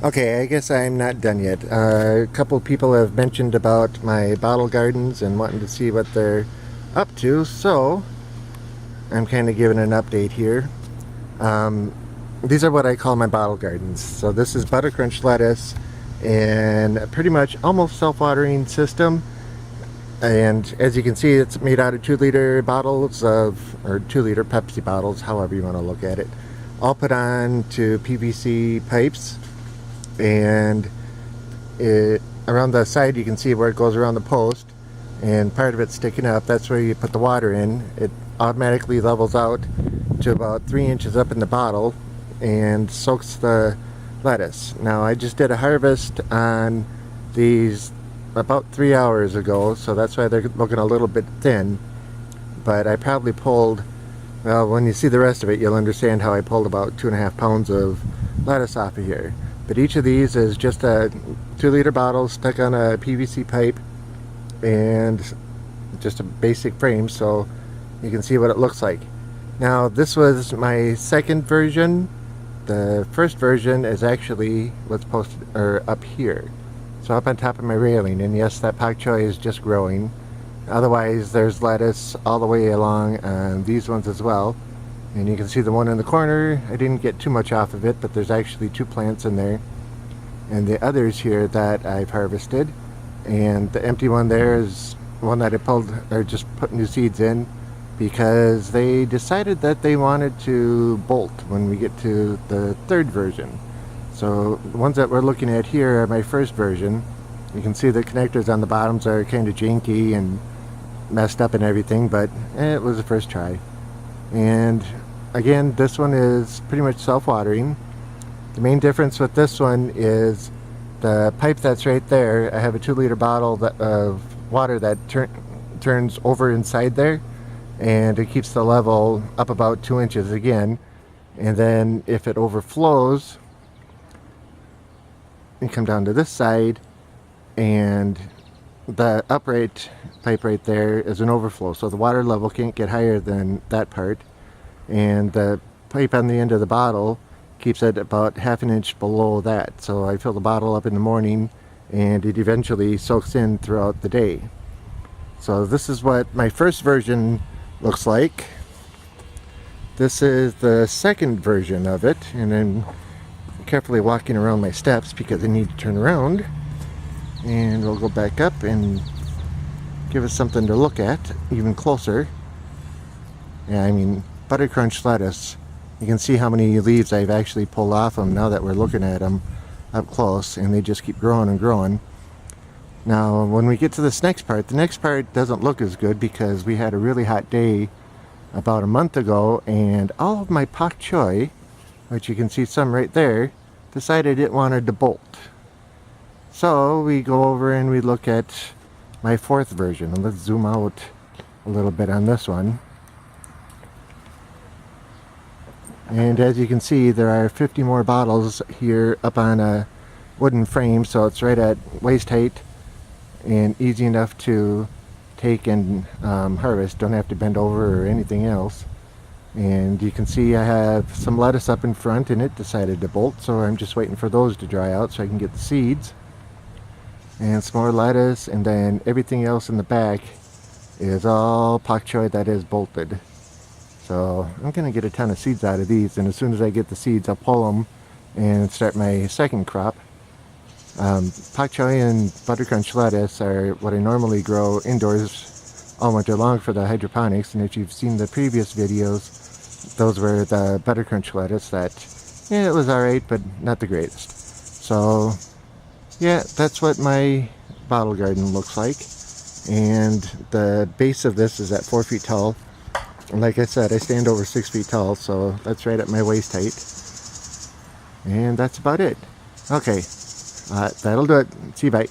Okay, I guess I'm not done yet. A couple people have mentioned about my bottle gardens and wanting to see what they're up to, so I'm kind of giving an update here. Um, these are what I call my bottle gardens. So this is Buttercrunch lettuce and pretty much almost self-watering system. And as you can see, it's made out of 2-liter bottles or 2-liter Pepsi bottles, however you want to look at it. All put on to PVC pipes, and around the side you can see where it goes around the post, and part of it's sticking up. That's where you put the water in. It automatically levels out to about 3 inches up in the bottle and soaks the lettuce. Now I just did a harvest on these about 3 hours ago, so that's why they're looking a little bit thin, but I probably pulled, well, when you see the rest of it you'll understand how I pulled about 2.5 pounds of lettuce off of here. But each of these is just a 2-liter bottle stuck on a PVC pipe and just a basic frame, so you can see what it looks like. Now this was my second version. The first version is actually what's posted or up here, so up on top of my railing, and yes, that pak choi is just growing. Otherwise there's lettuce all the way along on these ones as well. And you can see the one in the corner, I didn't get too much off of it, but there's actually 2 plants in there. And the others here that I've harvested. And the empty one there is one that I pulled, or just put new seeds in, because they decided that they wanted to bolt when we get to the third version. So the ones that we're looking at here are my first version. You can see the connectors on the bottoms are kind of janky and messed up and everything, but it was the first try. And again, this one is pretty much self-watering. The main difference with this one is the pipe that's right there. I have a 2-liter bottle of water that turns over inside there, and it keeps the level up about 2 inches again. And then if it overflows, you come down to this side, and the upright pipe right there is an overflow, so the water level can't get higher than that part, and the pipe on the end of the bottle keeps it about 1/2 inch below that. So I fill the bottle up in the morning and it eventually soaks in throughout the day. So this is what my first version looks like. This is the second version of it, and I'm carefully walking around my steps because I need to turn around. And we'll go back up and give us something to look at even closer. Yeah, I mean, Buttercrunch lettuce. You can see how many leaves I've actually pulled off them now that we're looking at them up close, and they just keep growing and growing. Now, when we get to this next part, the next part doesn't look as good because we had a really hot day about a month ago, and all of my pak choi, which you can see some right there, decided it wanted to bolt. So we go over and we look at my fourth version, and let's zoom out a little bit on this one. And as you can see, there are 50 more bottles here up on a wooden frame, so it's right at waist height and easy enough to take and harvest. Don't have to bend over or anything else. And you can see I have some lettuce up in front, and it decided to bolt, so I'm just waiting for those to dry out so I can get the seeds. And some more lettuce, and then everything else in the back is all pak choi that is bolted. So I'm gonna get a ton of seeds out of these, and as soon as I get the seeds I'll pull them and start my second crop. Pak choi and Buttercrunch lettuce are what I normally grow indoors all winter long for the hydroponics, and if you've seen the previous videos, those were the Buttercrunch lettuce that, yeah, it was alright, but not the greatest. So yeah, that's what my bottle garden looks like, and the base of this is at 4 feet tall. And like I said, I stand over 6 feet tall, so that's right at my waist height. And that's about it. Okay, that'll do it. See you, bye.